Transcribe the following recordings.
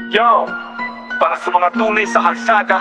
Yo, para sa mga tunay sa kalsada,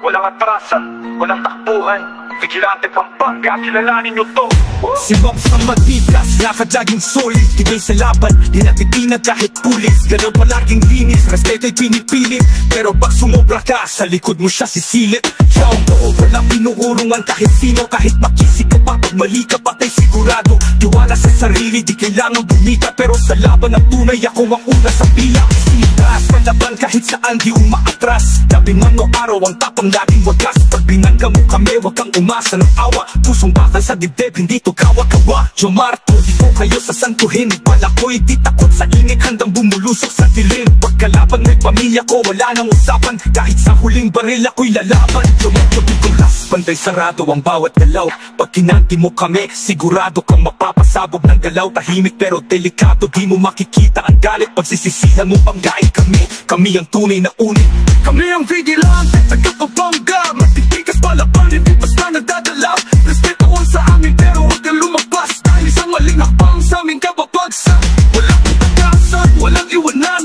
walang atrasan, walang takbuhan. Vigilante Pampanga, kilalanin nyo to. Si Bobs ang magbigas, nakadaging solid, tigay sa laban, di natitinag kahit pulis. Ganun palaging linis, respeto ay pinipilit, pero pag sumobra ka, sa likod mo siya sisilip. Siya ang too, walang pinuurungan kahit sino, kahit makisik ka pa, pag mali ka patay sigurado. Tiwala sa sarili, di kailangan bumita, pero sa laban ng tunay ako ang una sa pila. Sitas, palaban kahit saan di umaatras, labingan mo araw ang tapang laging wagas. Pag binangga mo kami, wag kang umasa ng awa, pusong bakal sa dibdib, hindi to kawa-kawa. Jomarto, di ko kayo sasantuhin, pala ko'y di takot sa init, handang bumulusok sa dilim. Pagkalaban may pamilya ko, wala nang usapan, kahit sa huling baril ako'y lalaban. Tumutulong-tulas, banday sarado ang bawat galaw. Pag kinanti mo kami, sigurado kang mapapasabog ng galaw. Tahimik pero delikado, di mo makikita ang galit. Pagsisisihan mo panggain kami, kami ang tunay na unit. Kami ang vigilante, tagapabangga, matitigas palaban, hindi basta nagdadala. Respeto ko sa amin pero huwag kang lumabas, dahil isang maling hakbang sa aming kababagsak. Walang pagkasat, walang iwanan,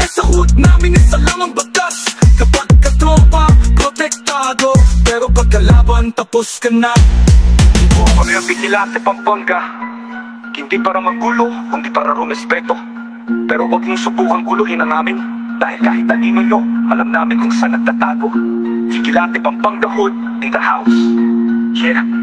sa hood namin isa lang ang batas. Kapag katropa, protektado, pero pagkalaban tapos ka na. Kami ang Vigilante Pampanga, hindi para magulo, kundi para rumespeto. Pero huwag niyong subukang guluhin ang amin, dahil kahit talino nyo, alam namin kung saan nagtatago. Vigilante Pampanga Hood in the house. Yeah.